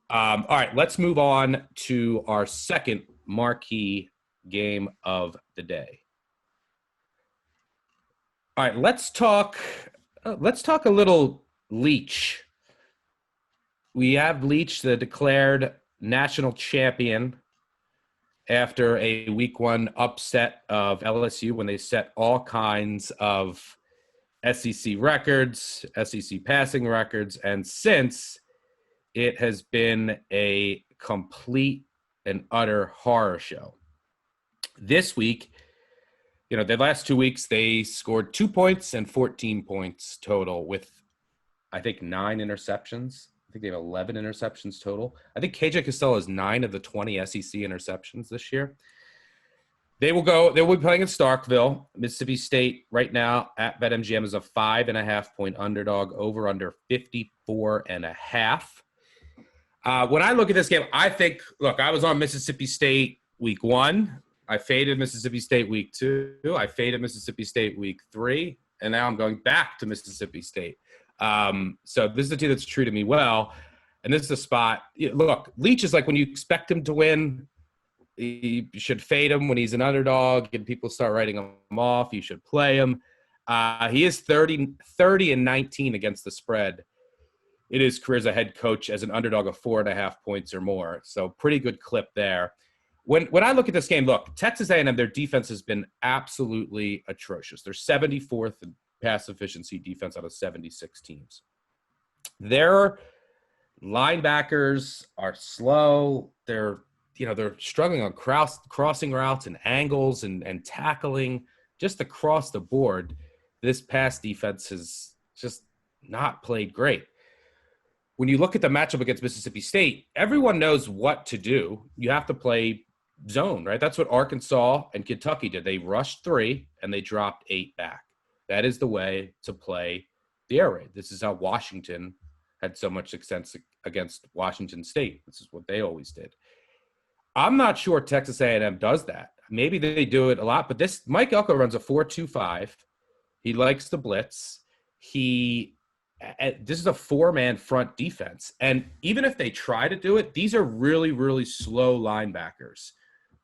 All right, let's move on to our second marquee game of the day. All right, let's talk. Let's talk a little Leach. We have Leach, the declared national champion, after a week one upset of LSU when they set all kinds of SEC records, SEC passing records, and since it has been a complete and utter horror show. This week, the last 2 weeks, they scored 2 points and 14 points total with, I think, 9 interceptions. I think they have 11 interceptions total. I think KJ Costello has 9 of the 20 SEC interceptions this year. They will be playing in Starkville. Mississippi State right now at BetMGM is a 5.5-point underdog, over under 54.5. When I look at this game, I think, I was on Mississippi State week 1. I faded Mississippi State week 2. I faded Mississippi State week 3. And now I'm going back to Mississippi State. So this is a team that's treated me well. And this is a spot. Look, Leach is like when you expect him to win, you should fade him when he's an underdog and people start writing him off. You should play him. He is 30-19 against the spread in his career as a head coach as an underdog of 4.5 points or more. So pretty good clip there. When I look at this game, Texas A&M, their defense has been absolutely atrocious. They're 74th in pass efficiency defense out of 76 teams. Their linebackers are slow. They're struggling on crossing routes and angles and tackling just across the board. This pass defense has just not played great. When you look at the matchup against Mississippi State, everyone knows what to do. You have to play zone, right? That's what Arkansas and Kentucky did. They rushed 3 and they dropped 8 back. That is the way to play the air raid. This is how Washington had so much success against Washington State. This is what they always did. I'm not sure Texas A&M does that. Maybe they do it a lot, but Mike Elko runs a 4-2-5. He likes the blitz. This is a 4-man front defense. And even if they try to do it, these are really, really slow linebackers.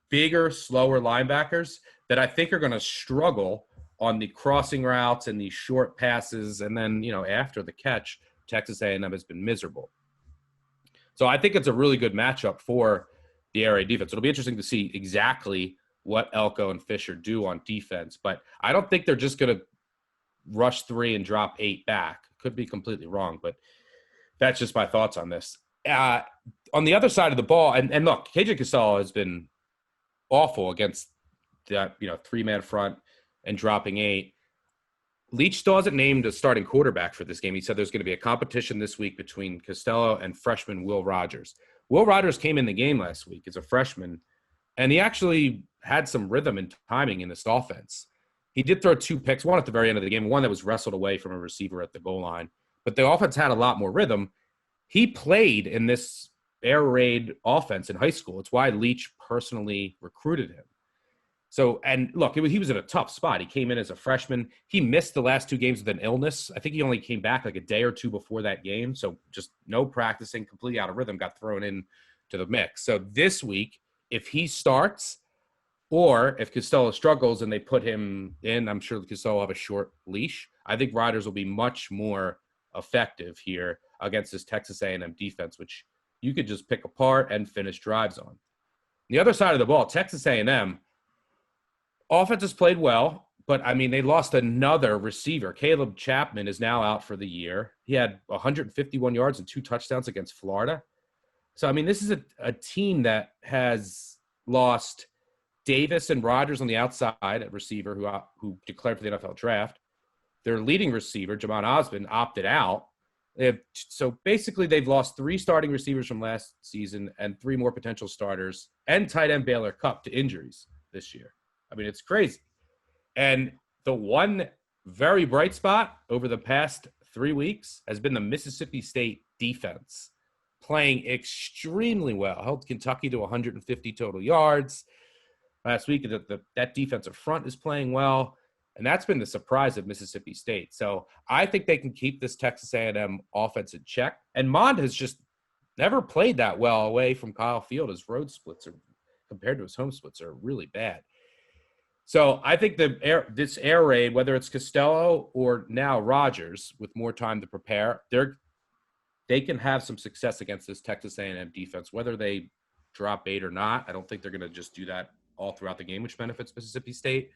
Bigger, slower linebackers that I think are going to struggle on the crossing routes and these short passes. And then, after the catch, Texas A&M has been miserable. So I think it's a really good matchup for the air raid defense. It'll be interesting to see exactly what Elko and Fisher do on defense. But I don't think they're just going to rush 3 and drop 8 back. Could be completely wrong, but that's just my thoughts on this. On the other side of the ball, and look, KJ Costello has been awful against that 3-man front and dropping 8. Leach still hasn't named a starting quarterback for this game. He said there's going to be a competition this week between Costello and freshman Will Rogers. Will Rogers came in the game last week as a freshman, and he actually had some rhythm and timing in this offense. He did throw 2 picks, one at the very end of the game, one that was wrestled away from a receiver at the goal line. But the offense had a lot more rhythm. He played in this air raid offense in high school. It's why Leach personally recruited him. So, and look, he was in a tough spot. He came in as a freshman. He missed the last 2 games with an illness. I think he only came back like a day or 2 before that game. So just no practicing, completely out of rhythm, got thrown in to the mix. So this week, if he starts or if Costello struggles and they put him in, I'm sure Costello will have a short leash. I think Riders will be much more effective here against this Texas A&M defense, which you could just pick apart and finish drives on. The other side of the ball, Texas A&M, offense has played well, but, they lost another receiver. Caleb Chapman is now out for the year. He had 151 yards and 2 touchdowns against Florida. So, this is a team that has lost Davis and Rogers on the outside at receiver who declared for the NFL draft. Their leading receiver, Jamon Osmond, opted out. So basically they've lost 3 starting receivers from last season and 3 more potential starters and tight end Baylor Cupp to injuries this year. It's crazy. And the one very bright spot over the past 3 weeks has been the Mississippi State defense playing extremely well. Held Kentucky to 150 total yards last week. That defensive front is playing well, and that's been the surprise of Mississippi State. So I think they can keep this Texas A&M offense in check. And Mond has just never played that well away from Kyle Field. His road splits are compared to his home splits are really bad. So I think this air raid, whether it's Costello or now Rodgers, with more time to prepare, they can have some success against this Texas A&M defense, whether they drop 8 or not. I don't think they're going to just do that all throughout the game, which benefits Mississippi State.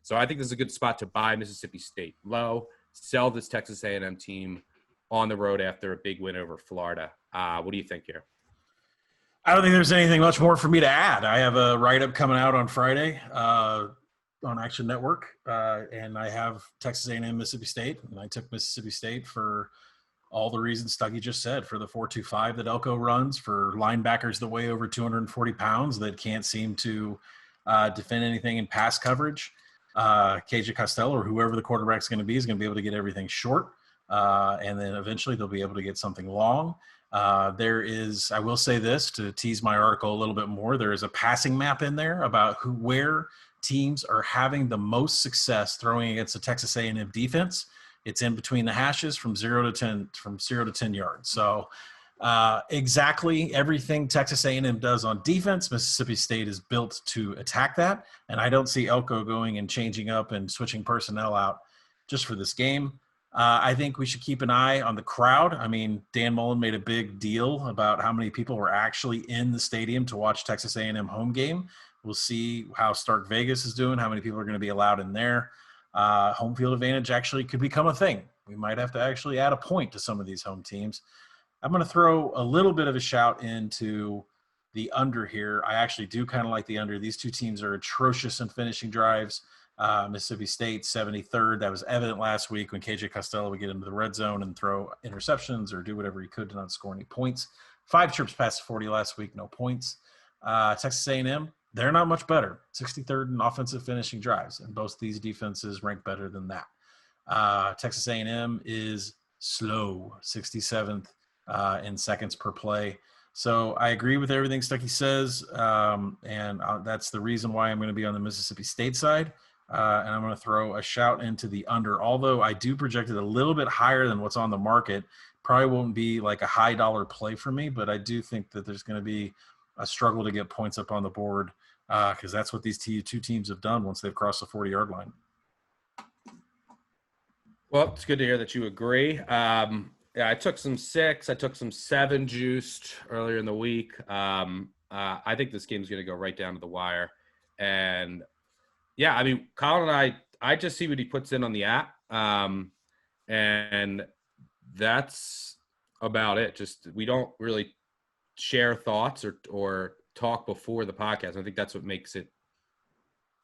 So I think this is a good spot to buy Mississippi State low, sell this Texas A&M team on the road after a big win over Florida. What do you think here? I don't think there's anything much more for me to add. I have a write-up coming out on Friday on Action Network, and I have Texas A&M, Mississippi State, and I took Mississippi State for all the reasons Stuckey just said, for the 4.25 that Elko runs, for linebackers that weigh over 240 pounds that can't seem to defend anything in pass coverage. KJ Costello, or whoever the quarterback's going to be, is going to be able to get everything short, and then eventually they'll be able to get something long. There is, I will say this to tease my article a little bit more, there is a passing map in there about where teams are having the most success throwing against the Texas A&M defense. It's in between the hashes from 0 to 10 yards. So exactly everything Texas A&M does on defense, Mississippi State is built to attack that. And I don't see Elko going and changing up and switching personnel out just for this game. I think we should keep an eye on the crowd. I mean, Dan Mullen made a big deal about how many people were actually in the stadium to watch Texas A&M home game. We'll see how Stark Vegas is doing, how many people are going to be allowed in there. Home field advantage actually could become a thing. We might have to actually add a point to some of these home teams. I'm going to throw a little bit of a shout into the under here. I actually do kind of like the under. These two teams are atrocious in finishing drives. Mississippi State, 73rd. That was evident last week when KJ Costello would get into the red zone and throw interceptions or do whatever he could to not score any points. 5 trips past 40 last week, no points. Texas A&M, they're not much better. 63rd in offensive finishing drives, and both these defenses rank better than that. Texas A&M is slow, 67th in seconds per play. So I agree with everything Stuckey says, and that's the reason why I'm going to be on the Mississippi State side. And I'm going to throw a shout into the under, although I do project it a little bit higher than what's on the market. Probably won't be like a high dollar play for me, but I do think that there's going to be a struggle to get points up on the board because that's what these two teams have done once they've crossed the 40-yard line. Well, it's good to hear that you agree. Yeah, I took some 6. I took some 7 juiced earlier in the week. I think this game's going to go right down to the wire. And, yeah, I mean, Colin and I just see what he puts in on the app. And that's about it. Just we don't really share thoughts or talk before the podcast. I think that's what makes it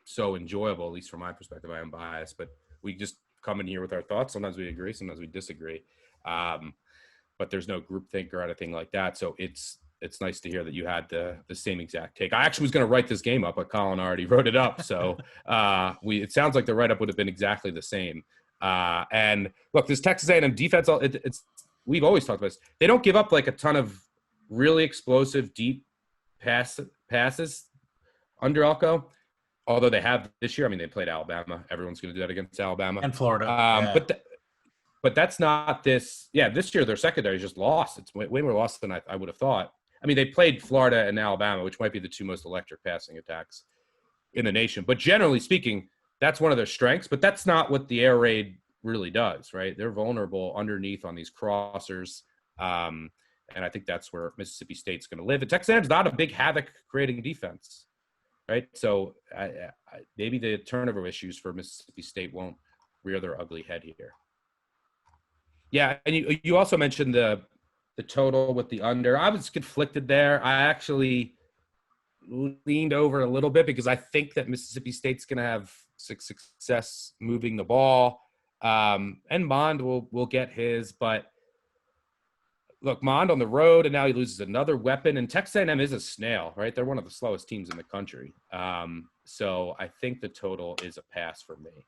so enjoyable, at least from my perspective. I am biased, but we just come in here with our thoughts. Sometimes we agree, sometimes we disagree. But there's no groupthink or anything like that. So it's nice to hear that you had the same exact take. I actually was going to write this game up, but Colin already wrote it up. So it sounds like the write-up would have been exactly the same. And look, this Texas A&M defense, we've always talked about this. They don't give up like a ton of really explosive deep passes under Elko, although they have this year. I mean, they played Alabama. Everyone's going to do that against Alabama and Florida. But that's not this. Yeah, this year their secondary just lost. It's way more lost than I would have thought. I mean, they played Florida and Alabama, which might be the two most electric passing attacks in the nation. But generally speaking, that's one of their strengths. But that's not what the air raid really does, right? They're vulnerable underneath on these crossers. And I think that's where Mississippi State's going to live. And Texas A&M's not a big havoc-creating defense, right? So maybe the turnover issues for Mississippi State won't rear their ugly head here. Yeah, and you also mentioned the total with the under. I was conflicted there. I actually leaned over a little bit because I think that Mississippi State's going to have success moving the ball. And Mond will get his, but look, Mond on the road, and now he loses another weapon. And Texas A&M is a snail, right? They're one of the slowest teams in the country. So I think the total is a pass for me.